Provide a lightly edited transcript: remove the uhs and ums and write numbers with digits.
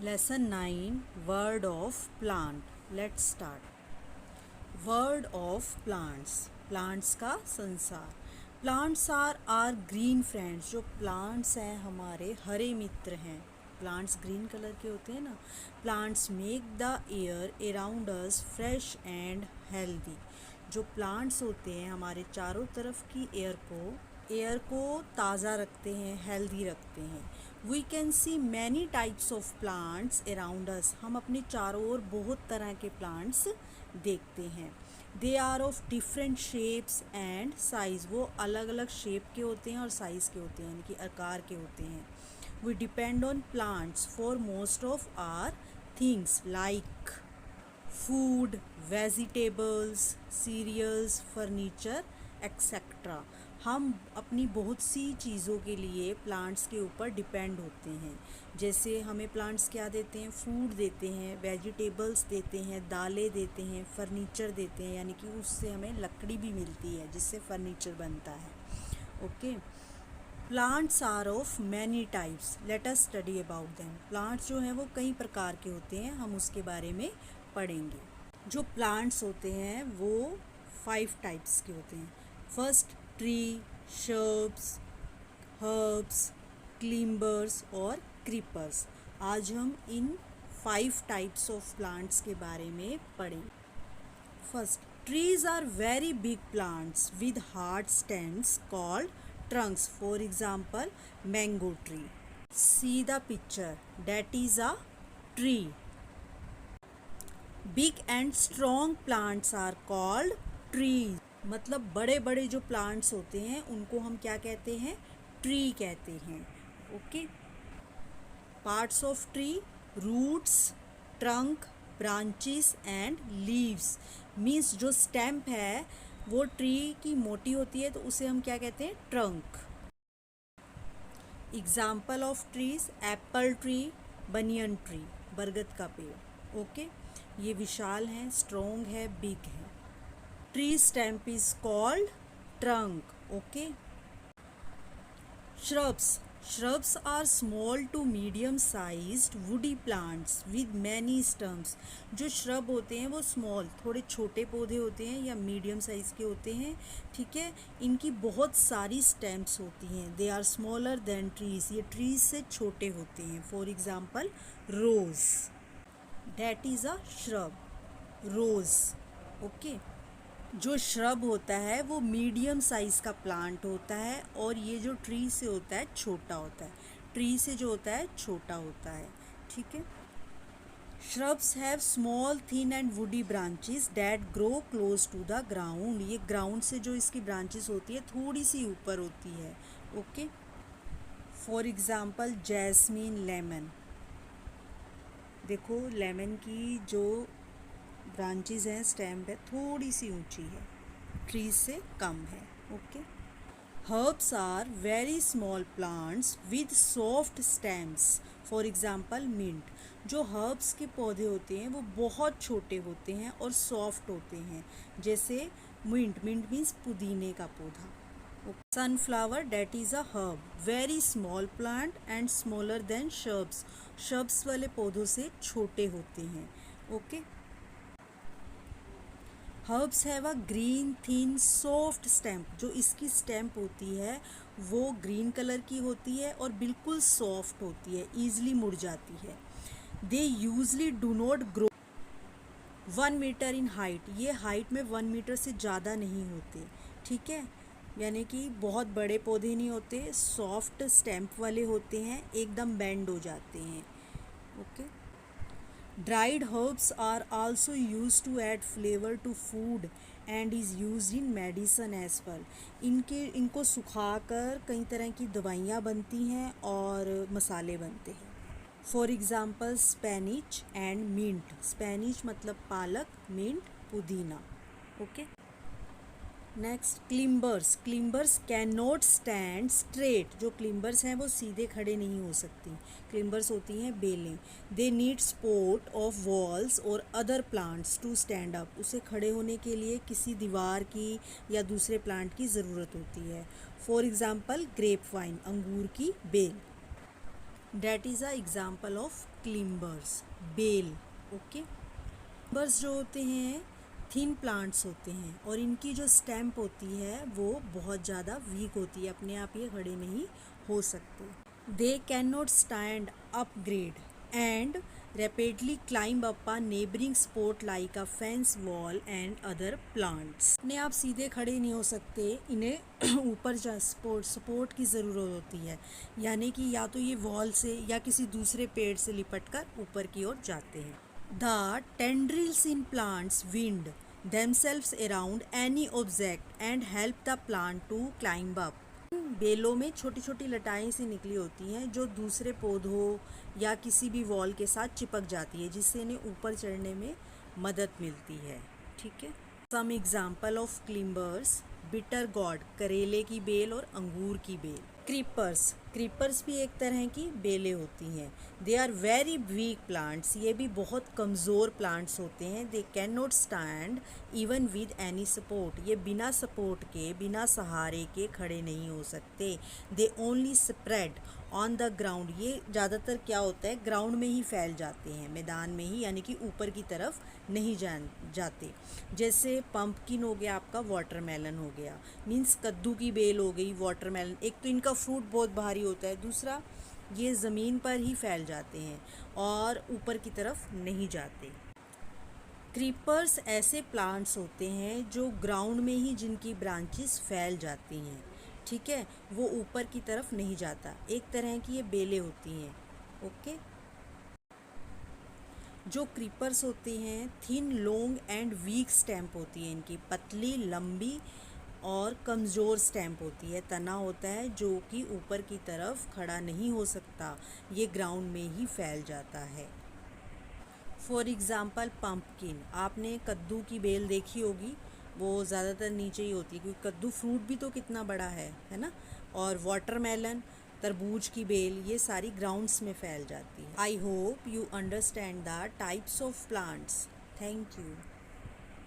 Lesson 9 Word of Plant. Let's start. Word of plants. Plants का संसार. Plants are our green friends. जो plants हैं हमारे हरे मित्र हैं. Plants green color के होते हैं ना. Plants make the air around us fresh and healthy. जो plants होते हैं हमारे चारों तरफ की एयर को ताज़ा रखते हैं, हेल्दी रखते हैं. We can see many types of plants around us. हम अपने चारों ओर बहुत तरह के प्लांट्स देखते हैं. They are of different shapes and size. वो अलग अलग शेप के होते हैं और साइज़ के होते हैं, यानी कि आकार के होते हैं. We depend on plants for most of our things like food, vegetables, cereals, furniture etcetera. हम अपनी बहुत सी चीज़ों के लिए प्लांट्स के ऊपर डिपेंड होते हैं. जैसे हमें प्लांट्स क्या देते हैं? फूड देते हैं, वेजिटेबल्स देते हैं, दालें देते हैं, फर्नीचर देते हैं, यानी कि उससे हमें लकड़ी भी मिलती है जिससे फर्नीचर बनता है. Okay. Plants are of many types. Let us study about them. Plants जो हैं वो कई प्रकार के होते हैं, हम उसके बारे में पढ़ेंगे. जो प्लांट्स होते हैं वो 5 टाइप्स के होते हैं. फर्स्ट, ट्री, शर्ब्स, हर्ब्स, क्लिम्बर्स और क्रीपर्स. आज हम इन 5 टाइप्स ऑफ प्लांट्स के बारे में पढ़ेंगे. First, trees are very big plants with hard stems called trunks. For example, mango tree. See the picture. That is a tree. Big and strong plants are called trees. मतलब बड़े बड़े जो plants होते हैं उनको हम क्या कहते हैं? ट्री कहते हैं. Okay. Parts of tree: roots, trunk, branches and leaves. Means जो स्टेम्प है वो ट्री की मोटी होती है तो उसे हम क्या कहते हैं? Trunk. Example of trees: Apple tree, banyan tree, बरगद का पेड़. ओके. ये विशाल हैं, स्ट्रॉन्ग है, बिग है. Tree stamp is called trunk. Okay. Shrubs are small to medium sized woody plants with many stems. जो shrub होते हैं वो small, थोड़े छोटे पौधे होते हैं या मीडियम साइज़ के होते हैं. ठीक है. इनकी बहुत सारी stems होती हैं. They are smaller than trees. ये trees से छोटे होते हैं. For example, rose. That is a shrub. Rose. Okay. जो श्रब होता है वो मीडियम साइज़ का प्लांट होता है और ये जो ट्री से होता है छोटा होता है. ट्री से जो होता है छोटा होता है. ठीक है. Shrubs have small thin and woody branches that grow close to the ground. ये ग्राउंड से जो इसकी ब्रांचेस होती है थोड़ी सी ऊपर होती है. Okay. For example, jasmine, lemon. देखो लेमन की जो ब्रांचेस हैं, स्टेम है, थोड़ी सी ऊंची है, ट्रीज से कम है. Okay. Herbs are very small plants with soft stems. For example, mint. जो हर्ब्स के पौधे होते हैं वो बहुत छोटे होते हैं और सॉफ्ट होते हैं. जैसे मिंट. मिंट मीन्स पुदीने का पौधा. Sunflower, that is a herb. Very small plant and smaller than shrubs. Shrubs वाले पौधों से छोटे होते हैं. Okay. Herbs have a green thin soft stamp. जो इसकी स्टेम्प होती है वो ग्रीन कलर की होती है और बिल्कुल सॉफ्ट होती है, ईजिली मुड़ जाती है. They usually do not grow 1 metre in height. ये हाइट में 1 मीटर से ज़्यादा नहीं होते. ठीक है. यानी कि बहुत बड़े पौधे नहीं होते, सॉफ्ट स्टेम्प वाले होते हैं, एकदम बेंड हो जाते हैं. Okay. Dried herbs are also used to add flavor to food and is used in medicine as well. इनको सुखाकर कई तरह की दवाइयाँ बनती हैं और मसाले बनते हैं. For example, spinach and mint. Spinach मतलब पालक, मिंट पुदीना. Okay. Next, climbers. Climbers can not stand straight. जो क्लिम्बर्स हैं वो सीधे खड़े नहीं हो सकती. क्लिम्बर्स होती हैं बेलें. They need support of walls और other plants to stand up. उसे खड़े होने के लिए किसी दीवार की या दूसरे प्लांट की ज़रूरत होती है. फॉर एग्ज़ाम्पल, ग्रेप वाइन, अंगूर की बेल. That is a example of climbers, बेल. ओके, क्लिम्बर्स जो होते हैं थिन प्लांट्स होते हैं और इनकी जो स्टेम्प होती है वो बहुत ज़्यादा वीक होती है, अपने आप ये खड़े नहीं हो सकते. दे can not stand upgrade and rapidly climb up a neighboring spot like a fence wall and other plants. अपने आप सीधे खड़े नहीं हो सकते, इन्हें ऊपर सपोर्ट की ज़रूरत होती है, यानी कि या तो ये वॉल से या किसी दूसरे पेड़ से लिपट कर ऊपर की ओर जाते हैं. The tendrils in plants wind themselves around any object and help the plant to climb up. बेलों में छोटी छोटी लटाएं सी निकली होती हैं जो दूसरे पौधों या किसी भी वॉल के साथ चिपक जाती है, जिससे इन्हें ऊपर चढ़ने में मदद मिलती है. ठीक है. Some example of climbers: bitter gourd, करेले की बेल और अंगूर की बेल. क्रीपर्स, क्रीपर्स भी एक तरह की बेलें होती हैं. They are very weak plants, ये भी बहुत कमज़ोर प्लांट्स होते हैं. They can not stand even with any support, ये बिना सपोर्ट के, बिना सहारे के खड़े नहीं हो सकते. They only spread on the ground, ये ज़्यादातर क्या होता है, ग्राउंड में ही फैल जाते हैं, मैदान में ही, यानी कि ऊपर की तरफ नहीं जाते. जैसे पम्पकिन हो गया आपका, वाटरमेलन हो गया, मीन्स कद्दू की बेल हो गई, वाटरमेलन. एक तो इनका फ्रूट बहुत भारी होता है, दूसरा ये ज़मीन पर ही फैल जाते हैं और ऊपर की तरफ नहीं जाते. क्रीपर्स ऐसे प्लांट्स होते हैं जो ग्राउंड में ही जिनकी ब्रांचेस फैल जाती हैं. ठीक है, वो ऊपर की तरफ नहीं जाता. एक तरह की ये बेलें होती हैं. ओके. जो क्रीपर्स होते हैं thin long and weak stem होती है, इनकी पतली लंबी और कमज़ोर स्टेम्प होती है, तना होता है जो कि ऊपर की तरफ खड़ा नहीं हो सकता, ये ग्राउंड में ही फैल जाता है. फॉर एग्ज़ाम्पल पम्पकिन, आपने कद्दू की बेल देखी होगी, वो ज़्यादातर नीचे ही होती है क्योंकि कद्दू फ्रूट भी तो कितना बड़ा है ना. और वाटरमेलन, तरबूज की बेल, ये सारी ग्राउंड्स में फैल जाती है. I hope you understand the types of plants. Thank you.